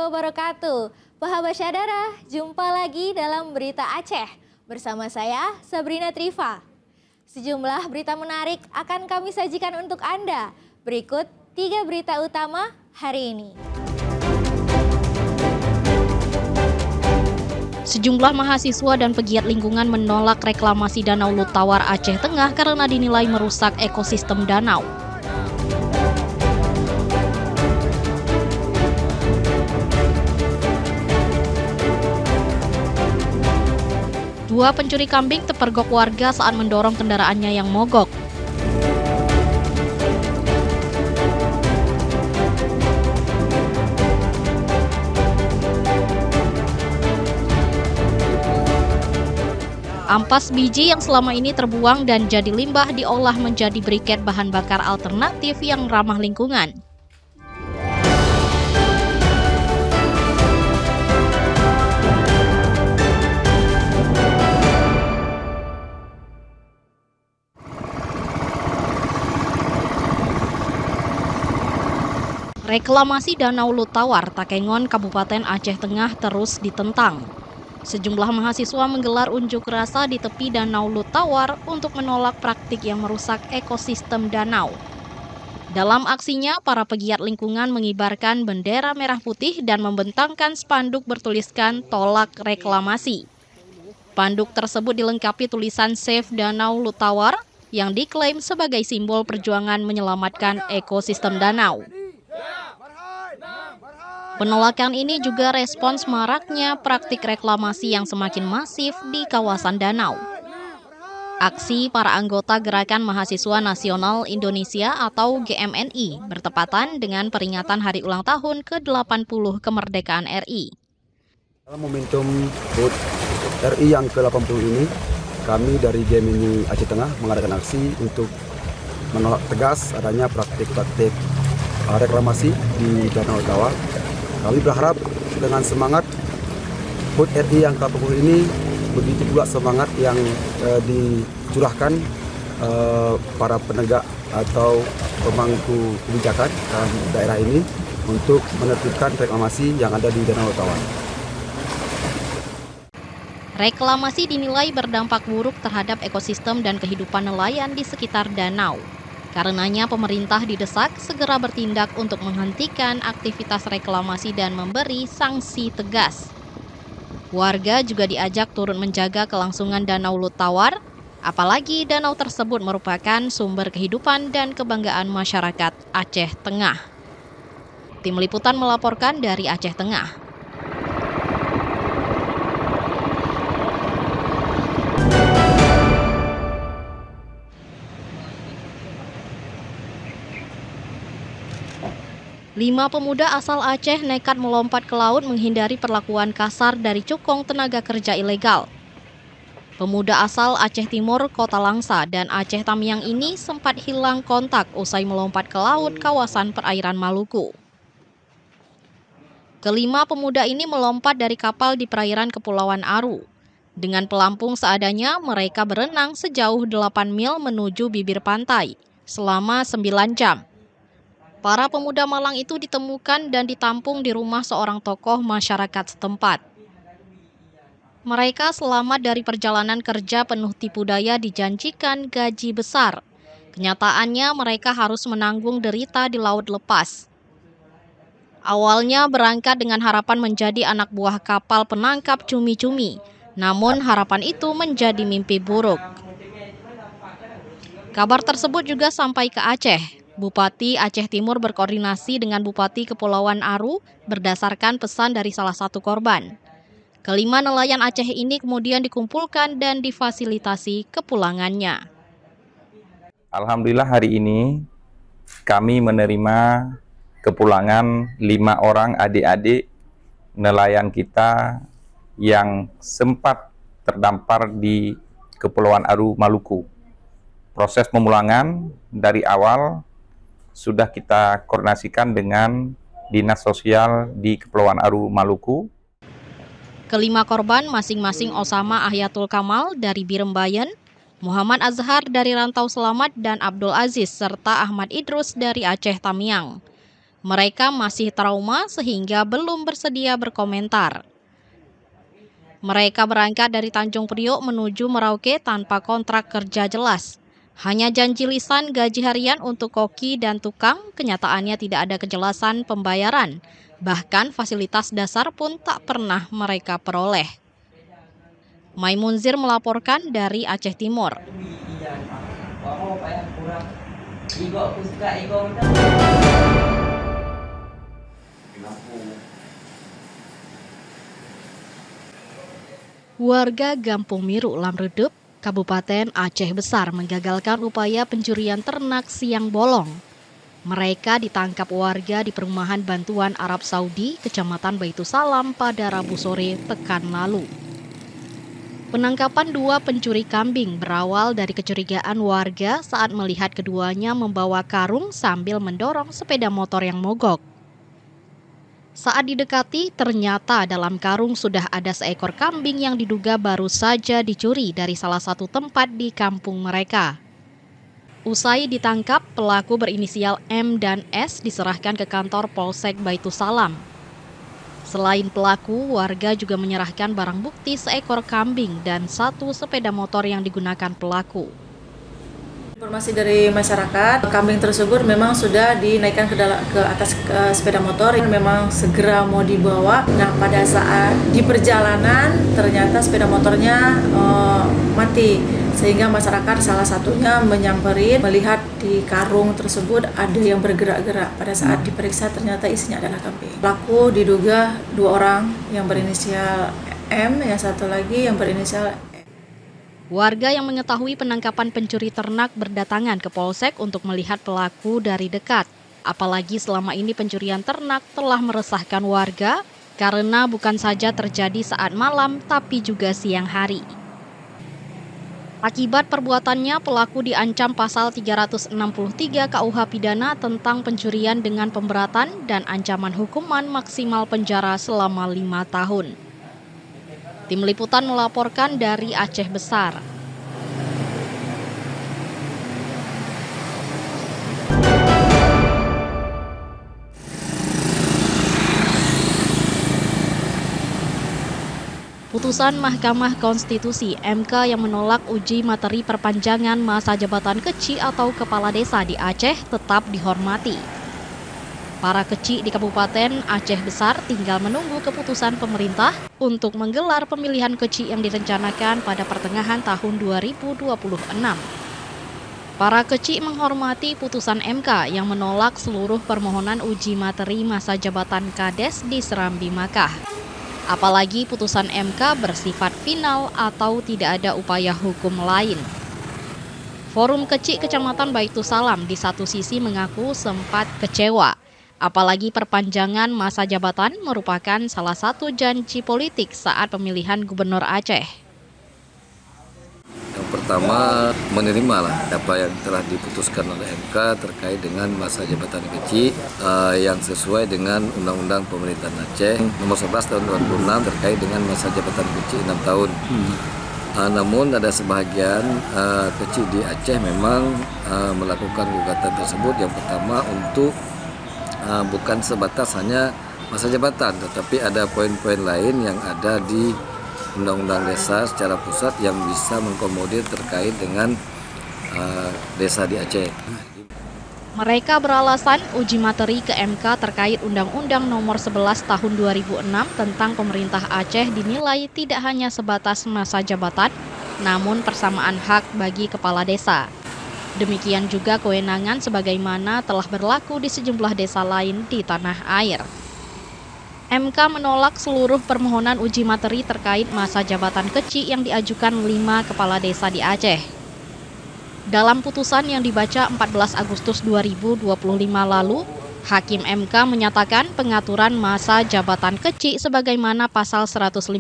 wabarakatuh. Sahabat Syadara, jumpa lagi dalam Berita Aceh. Bersama saya, Sabrina Triva. Sejumlah berita menarik akan kami sajikan untuk Anda. Berikut 3 berita utama hari ini. Sejumlah mahasiswa dan pegiat lingkungan menolak reklamasi Danau Lutawar Aceh Tengah karena dinilai merusak ekosistem danau. Dua pencuri kambing terpergok warga saat mendorong kendaraannya yang mogok. Ampas biji yang selama ini terbuang dan jadi limbah diolah menjadi briket bahan bakar alternatif yang ramah lingkungan. Reklamasi Danau Lutawar, Takengon, Kabupaten Aceh Tengah terus ditentang. Sejumlah mahasiswa menggelar unjuk rasa di tepi Danau Lutawar untuk menolak praktik yang merusak ekosistem danau. Dalam aksinya, para pegiat lingkungan mengibarkan bendera merah putih dan membentangkan spanduk bertuliskan tolak reklamasi. Spanduk tersebut dilengkapi tulisan Save Danau Lutawar yang diklaim sebagai simbol perjuangan menyelamatkan ekosistem danau. Penolakan ini juga respons maraknya praktik reklamasi yang semakin masif di kawasan danau. Aksi para anggota Gerakan Mahasiswa Nasional Indonesia atau GMNI bertepatan dengan peringatan hari ulang tahun ke-80 kemerdekaan RI. Dalam momentum HUT RI yang ke-80 ini, kami dari GMNI Aceh Tengah mengadakan aksi untuk menolak tegas adanya praktik-praktik reklamasi di Danau Lutawar. Kami berharap dengan semangat HUT RI yang ke-80 ini, begitu juga semangat yang dicurahkan para penegak atau pemangku kebijakan dalam daerah ini untuk menertibkan reklamasi yang ada di Danau Lutawar. Reklamasi dinilai berdampak buruk terhadap ekosistem dan kehidupan nelayan di sekitar danau. Karenanya pemerintah didesak segera bertindak untuk menghentikan aktivitas reklamasi dan memberi sanksi tegas. Warga juga diajak turut menjaga kelangsungan Danau Lutawar, apalagi danau tersebut merupakan sumber kehidupan dan kebanggaan masyarakat Aceh Tengah. Tim Liputan melaporkan dari Aceh Tengah. Lima pemuda asal Aceh nekat melompat ke laut menghindari perlakuan kasar dari cukong tenaga kerja ilegal. Pemuda asal Aceh Timur, Kota Langsa, dan Aceh Tamiang ini sempat hilang kontak usai melompat ke laut kawasan perairan Maluku. Kelima pemuda ini melompat dari kapal di perairan Kepulauan Aru. Dengan pelampung seadanya, mereka berenang sejauh 8 mil menuju bibir pantai selama 9 jam. Para pemuda malang itu ditemukan dan ditampung di rumah seorang tokoh masyarakat setempat. Mereka selamat dari perjalanan kerja penuh tipu daya dijanjikan gaji besar. Kenyataannya mereka harus menanggung derita di laut lepas. Awalnya berangkat dengan harapan menjadi anak buah kapal penangkap cumi-cumi, namun harapan itu menjadi mimpi buruk. Kabar tersebut juga sampai ke Aceh. Bupati Aceh Timur berkoordinasi dengan Bupati Kepulauan Aru berdasarkan pesan dari salah satu korban. Kelima nelayan Aceh ini kemudian dikumpulkan dan difasilitasi kepulangannya. Alhamdulillah hari ini kami menerima kepulangan 5 orang adik-adik nelayan kita yang sempat terdampar di Kepulauan Aru, Maluku. Proses pemulangan dari awal sudah kita koordinasikan dengan Dinas Sosial di Kepulauan Aru, Maluku. Kelima korban masing-masing Osama Ahyatul Kamal dari Birembayan, Muhammad Azhar dari Rantau Selamat, dan Abdul Aziz serta Ahmad Idrus dari Aceh Tamiang. Mereka masih trauma sehingga belum bersedia berkomentar. Mereka berangkat dari Tanjung Priok menuju Merauke tanpa kontrak kerja jelas. Hanya janji lisan gaji harian untuk koki dan tukang, kenyataannya tidak ada kejelasan pembayaran. Bahkan fasilitas dasar pun tak pernah mereka peroleh. Maimunzir melaporkan dari Aceh Timur. Warga Gampung Miru, Lamredup, Kabupaten Aceh Besar menggagalkan upaya pencurian ternak siang bolong. Mereka ditangkap warga di perumahan bantuan Arab Saudi, Kecamatan Baitusalam pada Rabu sore pekan lalu. Penangkapan 2 pencuri kambing berawal dari kecurigaan warga saat melihat keduanya membawa karung sambil mendorong sepeda motor yang mogok. Saat didekati, ternyata dalam karung sudah ada seekor kambing yang diduga baru saja dicuri dari salah satu tempat di kampung mereka. Usai ditangkap, pelaku berinisial M dan S diserahkan ke kantor Polsek Baitusalam. Selain pelaku, warga juga menyerahkan barang bukti seekor kambing dan 1 sepeda motor yang digunakan pelaku. Informasi dari masyarakat, kambing tersebut memang sudah dinaikkan ke atas sepeda motor, memang segera mau dibawa. Nah, pada saat di perjalanan ternyata sepeda motornya mati, sehingga masyarakat salah satunya menyamperin, melihat di karung tersebut ada yang bergerak-gerak. Pada saat diperiksa ternyata isinya adalah kambing. Pelaku diduga 2 orang yang berinisial M, yang satu lagi yang berinisial E. Warga yang mengetahui penangkapan pencuri ternak berdatangan ke Polsek untuk melihat pelaku dari dekat. Apalagi selama ini pencurian ternak telah meresahkan warga karena bukan saja terjadi saat malam tapi juga siang hari. Akibat perbuatannya, pelaku diancam pasal 363 KUH Pidana tentang pencurian dengan pemberatan dan ancaman hukuman maksimal penjara selama 5 tahun. Tim Liputan melaporkan dari Aceh Besar. Putusan Mahkamah Konstitusi (MK) yang menolak uji materi perpanjangan masa jabatan keci atau kepala desa di Aceh tetap dihormati. Para keci di Kabupaten Aceh Besar tinggal menunggu keputusan pemerintah untuk menggelar pemilihan keci yang direncanakan pada pertengahan tahun 2026. Para keci menghormati putusan MK yang menolak seluruh permohonan uji materi masa jabatan Kades di Serambi Makkah. Apalagi putusan MK bersifat final atau tidak ada upaya hukum lain. Forum Keci Kecamatan Baitusalam di satu sisi mengaku sempat kecewa. Apalagi perpanjangan masa jabatan merupakan salah satu janji politik saat pemilihan Gubernur Aceh. Yang pertama, menerimalah apa yang telah diputuskan oleh MK terkait dengan masa jabatan keci yang sesuai dengan Undang-Undang Pemerintahan Aceh nomor 11 tahun 2006 terkait dengan masa jabatan keci 6 tahun. Namun ada sebagian keci di Aceh memang melakukan gugatan tersebut. Yang pertama untuk bukan sebatas hanya masa jabatan, tetapi ada poin-poin lain yang ada di Undang-Undang Desa secara pusat yang bisa mengakomodir terkait dengan desa di Aceh. Mereka beralasan uji materi ke MK terkait Undang-Undang Nomor 11 Tahun 2006 tentang pemerintah Aceh dinilai tidak hanya sebatas masa jabatan, namun persamaan hak bagi kepala desa. Demikian juga kewenangan sebagaimana telah berlaku di sejumlah desa lain di tanah air. MK menolak seluruh permohonan uji materi terkait masa jabatan keci yang diajukan 5 kepala desa di Aceh. Dalam putusan yang dibaca 14 Agustus 2025 lalu, Hakim MK menyatakan pengaturan masa jabatan keci sebagaimana pasal 115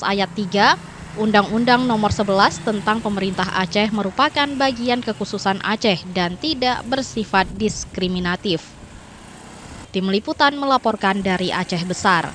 ayat 3 Undang-Undang Nomor 11 tentang Pemerintah Aceh merupakan bagian kekhususan Aceh dan tidak bersifat diskriminatif. Tim Liputan melaporkan dari Aceh Besar.